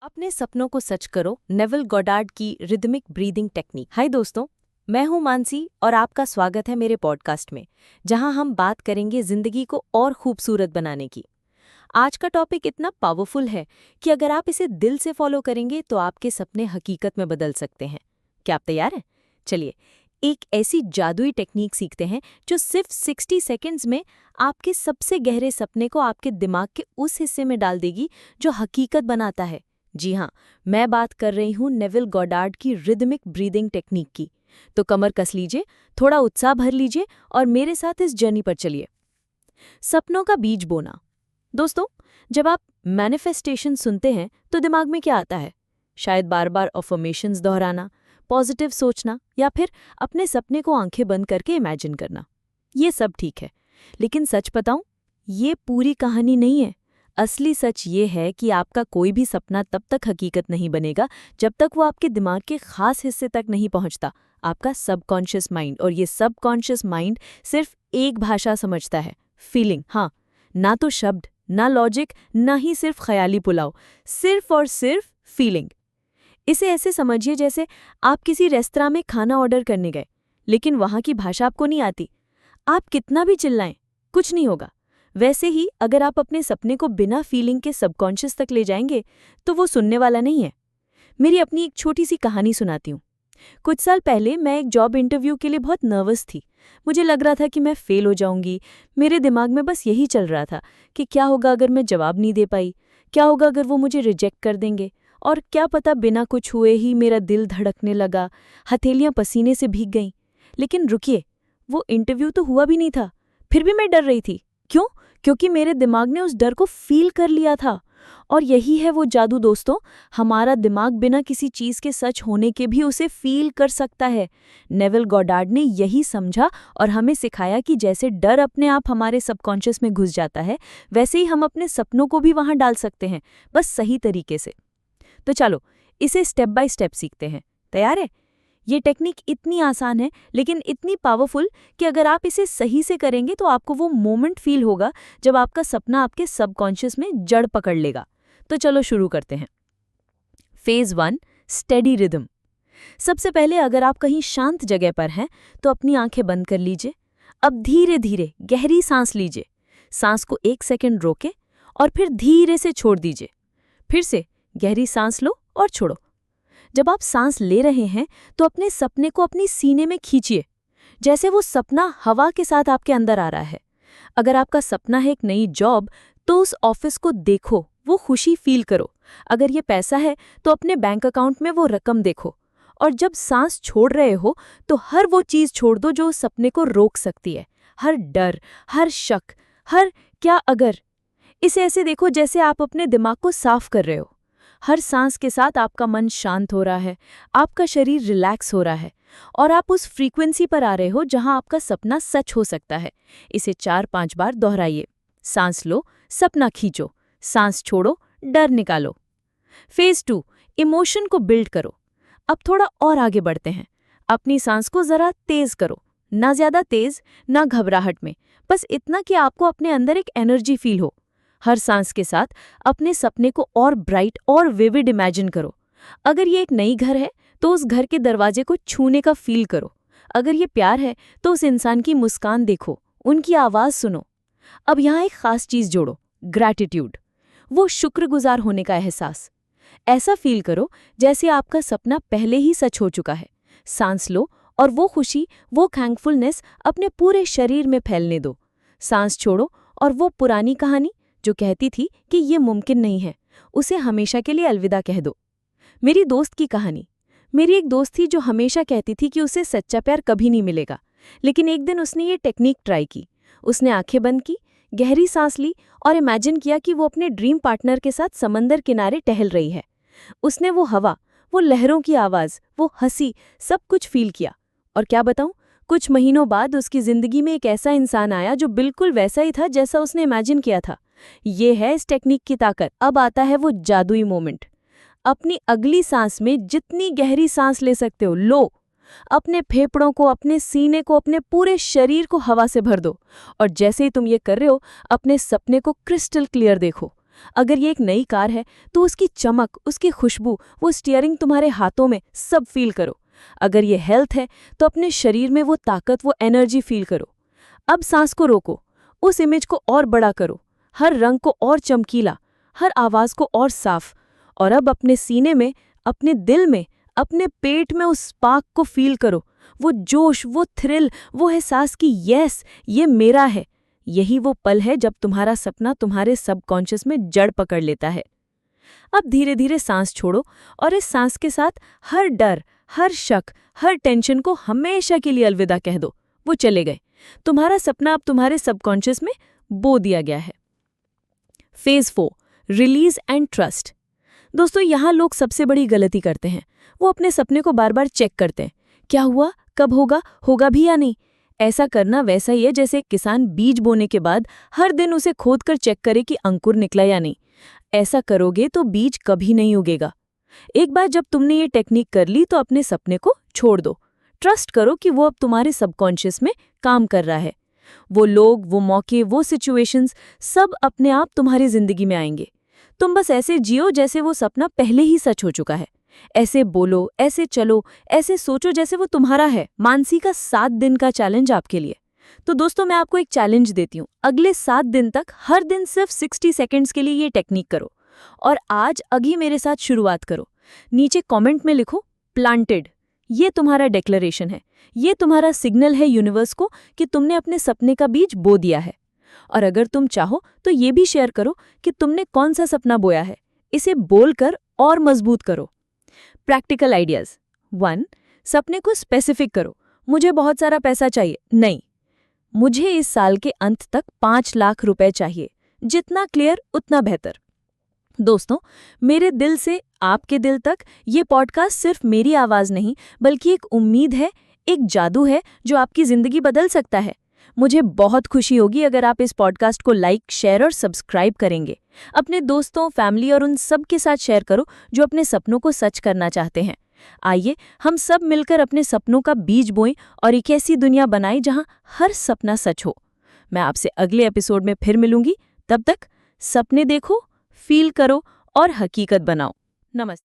अपने सपनों को सच करो, नेविल गॉडार्ड की रिदमिक ब्रीदिंग टेक्निक। हाय दोस्तों, मैं हूं मानसी और आपका स्वागत है मेरे पॉडकास्ट में, जहां हम बात करेंगे जिंदगी को और खूबसूरत बनाने की। आज का टॉपिक इतना पावरफुल है कि अगर आप इसे दिल से फॉलो करेंगे तो आपके सपने हकीकत में बदल सकते हैं। क्या आप तैयार हैं? चलिए, एक ऐसी जादुई टेक्निक सीखते हैं जो सिर्फ 60 सेकंड्स में आपके सबसे गहरे सपने को आपके दिमाग के उस हिस्से में डाल देगी जो हकीकत बनाता है। जी हाँ, मैं बात कर रही हूँ नेविल गॉडार्ड की रिदमिक ब्रीदिंग टेक्निक की। तो कमर कस लीजिए, थोड़ा उत्साह भर लीजिए और मेरे साथ इस जर्नी पर चलिए। सपनों का बीज बोना। दोस्तों, जब आप मैनिफेस्टेशन सुनते हैं तो दिमाग में क्या आता है? शायद बार बार अफर्मेशंस दोहराना, पॉजिटिव सोचना या फिर अपने सपने को आंखें बंद करके इमेजिन करना। ये सब ठीक है, लेकिन सच बताऊं, ये पूरी कहानी नहीं है। असली सच ये है कि आपका कोई भी सपना तब तक हकीकत नहीं बनेगा जब तक वो आपके दिमाग के खास हिस्से तक नहीं पहुंचता, आपका सबकॉन्शियस माइंड। और ये सबकॉन्शियस माइंड सिर्फ एक भाषा समझता है, फीलिंग। हाँ, ना तो शब्द, ना लॉजिक, ना ही सिर्फ ख्याली पुलाव, सिर्फ और सिर्फ फीलिंग। इसे ऐसे समझिए जैसे आप किसी रेस्तरां में खाना ऑर्डर करने गए, लेकिन वहां की भाषा आपको नहीं आती। आप कितना भी चिल्लाएं, कुछ नहीं होगा। वैसे ही अगर आप अपने सपने को बिना फीलिंग के सबकॉन्शियस तक ले जाएंगे तो वो सुनने वाला नहीं है। मेरी अपनी एक छोटी सी कहानी सुनाती हूँ। कुछ साल पहले मैं एक जॉब इंटरव्यू के लिए बहुत नर्वस थी। मुझे लग रहा था कि मैं फेल हो जाऊंगी। मेरे दिमाग में बस यही चल रहा था कि क्या होगा अगर मैं जवाब नहीं दे पाई, क्या होगा अगर वो मुझे रिजेक्ट कर देंगे। और क्या पता, बिना कुछ हुए ही मेरा दिल धड़कने लगा, हथेलियां पसीने से भीग गईं। लेकिन रुकिए, वो इंटरव्यू तो हुआ भी नहीं था, फिर भी मैं डर रही थी। क्यों? क्योंकि मेरे दिमाग ने उस डर को फील कर लिया था। और यही है वो जादू दोस्तों, हमारा दिमाग बिना किसी चीज के सच होने के भी उसे फील कर सकता है। नेविल गॉडार्ड ने यही समझा और हमें सिखाया कि जैसे डर अपने आप हमारे सबकॉन्शियस में घुस जाता है, वैसे ही हम अपने सपनों को भी वहां डाल सकते हैं, बस सही तरीके से। तो चलो, इसे स्टेप बाय स्टेप सीखते हैं। तैयार है? ये टेक्निक इतनी आसान है लेकिन इतनी पावरफुल कि अगर आप इसे सही से करेंगे तो आपको वो मोमेंट फील होगा जब आपका सपना आपके सबकॉन्शियस में जड़ पकड़ लेगा। तो चलो शुरू करते हैं। Phase 1, steady rhythm. सबसे पहले अगर आप कहीं शांत जगह पर हैं तो अपनी आंखें बंद कर लीजिए। अब धीरे धीरे गहरी सांस लीजिए। सांस को 1 सेकंड रोके और फिर धीरे से छोड़ दीजिए। फिर से गहरी सांस लो और छोड़ो। जब आप सांस ले रहे हैं तो अपने सपने को अपनी सीने में खींचिए, जैसे वो सपना हवा के साथ आपके अंदर आ रहा है। अगर आपका सपना है एक नई जॉब, तो उस ऑफिस को देखो, वो खुशी फील करो। अगर ये पैसा है तो अपने बैंक अकाउंट में वो रकम देखो। और जब सांस छोड़ रहे हो तो हर वो चीज छोड़ दो जो उस सपने को रोक सकती है। हर डर, हर शक, हर क्या अगर। इसे ऐसे देखो जैसे आप अपने दिमाग को साफ कर रहे हो। हर सांस के साथ आपका मन शांत हो रहा है, आपका शरीर रिलैक्स हो रहा है और आप उस फ्रीक्वेंसी पर आ रहे हो जहां आपका सपना सच हो सकता है। इसे 4-5 बार दोहराइए। सांस लो, सपना खींचो, सांस छोड़ो, डर निकालो। फेज 2, इमोशन को बिल्ड करो। अब थोड़ा और आगे बढ़ते हैं। अपनी सांस को जरा तेज करो, ना ज्यादा तेज, ना घबराहट में, बस इतना कि आपको अपने अंदर एक एनर्जी फील हो। हर सांस के साथ अपने सपने को और ब्राइट और विविड इमेजिन करो। अगर ये एक नई घर है तो उस घर के दरवाजे को छूने का फील करो। अगर ये प्यार है तो उस इंसान की मुस्कान देखो, उनकी आवाज सुनो। अब यहाँ एक खास चीज जोड़ो, ग्रैटिट्यूड, वो शुक्रगुजार होने का एहसास। ऐसा फील करो जैसे आपका सपना पहले ही सच हो चुका है। सांस लो और वो खुशी, वो थैंकफुलनेस अपने पूरे शरीर में फैलने दो। सांस छोड़ो और वो पुरानी कहानी जो कहती थी कि ये मुमकिन नहीं है, उसे हमेशा के लिए अलविदा कह दो। मेरी दोस्त की कहानी। मेरी एक दोस्त थी जो हमेशा कहती थी कि उसे सच्चा प्यार कभी नहीं मिलेगा, लेकिन एक दिन उसने ये टेक्निक ट्राई की। उसने आंखें बंद की, गहरी सांस ली और इमेजिन किया कि वो अपने ड्रीम पार्टनर के साथ समंदर किनारे टहल रही है। उसने वो हवा, वो लहरों की आवाज, वो हंसी, सब कुछ फील किया। और क्या बताऊं, कुछ महीनों बाद उसकी जिंदगी में एक ऐसा इंसान आया जो बिल्कुल वैसा ही था जैसा उसने इमेजिन किया था। ये है इस टेक्निक की ताकत। अब आता है वो जादुई मोमेंट। अपनी अगली सांस में जितनी गहरी सांस ले सकते हो लो। अपने फेफड़ों को, अपने सीने को, अपने पूरे शरीर को हवा से भर दो। और जैसे ही तुम ये कर रहे हो, अपने सपने को क्रिस्टल क्लियर देखो। अगर ये एक नई कार है तो उसकी चमक, उसकी खुशबू, वो स्टीयरिंग तुम्हारे हाथों में, सब फील करो। अगर ये हेल्थ है तो अपने शरीर में वो ताकत, वो एनर्जी फील करो। अब सांस को रोको, उस इमेज को और बड़ा करो, हर रंग को और चमकीला, हर आवाज को और साफ। और अब अपने सीने में, अपने दिल में, अपने पेट में उस स्पार्क को फील करो, वो जोश, वो थ्रिल, वो एहसास कि यस, ये मेरा है। यही वो पल है जब तुम्हारा सपना तुम्हारे सबकॉन्शियस में जड़ पकड़ लेता है। अब धीरे धीरे सांस छोड़ो और इस सांस के साथ हर डर, हर शक, हर टेंशन को हमेशा के लिए अलविदा कह दो। वो चले गए। तुम्हारा सपना अब तुम्हारे सबकॉन्शियस में बो दिया गया है। Phase 4, release and trust. दोस्तों, यहाँ लोग सबसे बड़ी गलती करते हैं। वो अपने सपने को बार बार चेक करते हैं। क्या हुआ, कब होगा, होगा भी या नहीं। ऐसा करना वैसा ही है जैसे एक किसान बीज बोने के बाद हर दिन उसे खोदकर चेक करे कि अंकुर निकला या नहीं। ऐसा करोगे तो बीज कभी नहीं उगेगा। एक बार जब तुमने ये टेक्निक कर ली तो अपने सपने को छोड़ दो। ट्रस्ट करो कि वो अब तुम्हारे सबकॉन्शियस में काम कर रहा है। वो लोग, वो मौके, वो सिचुएशंस सब अपने आप तुम्हारी जिंदगी में आएंगे। तुम बस ऐसे जियो जैसे वो सपना पहले ही सच हो चुका है। ऐसे बोलो, ऐसे चलो, ऐसे सोचो जैसे वो तुम्हारा है। मानसी का 7 दिन का चैलेंज आपके लिए। तो दोस्तों, मैं आपको एक चैलेंज देती हूँ। अगले 7 दिन तक हर दिन सिर्फ 60 सेकेंड्स के लिए ये टेक्निक करो। और आज अभी मेरे साथ शुरुआत करो। नीचे कमेंट में लिखो प्लांटेड। ये तुम्हारा डिक्लेरेशन है, ये तुम्हारा सिग्नल है यूनिवर्स को कि तुमने अपने सपने का बीज बो दिया है। और अगर तुम चाहो तो ये भी शेयर करो कि तुमने कौन सा सपना बोया है। इसे बोलकर और मजबूत करो। Practical ideas. 1. सपने को स्पेसिफिक करो। मुझे बहुत सारा पैसा चाहिए नहीं, मुझे इस साल के अंत तक 5 लाख रुपए चाहिए। जितना क्लियर उतना बेहतर। दोस्तों, मेरे दिल से आपके दिल तक ये पॉडकास्ट सिर्फ मेरी आवाज नहीं बल्कि एक उम्मीद है, एक जादू है जो आपकी जिंदगी बदल सकता है। मुझे बहुत खुशी होगी अगर आप इस पॉडकास्ट को लाइक, शेयर और सब्सक्राइब करेंगे। अपने दोस्तों, फैमिली और उन सब के साथ शेयर करो जो अपने सपनों को सच करना चाहते हैं। आइए हम सब मिलकर अपने सपनों का बीज बोएं और एक ऐसी दुनिया बनाएं जहां हर सपना सच हो। मैं आपसे अगले एपिसोड में फिर मिलूंगी। तब तक सपने देखो, फील करो और हकीकत बनाओ। नमस्ते।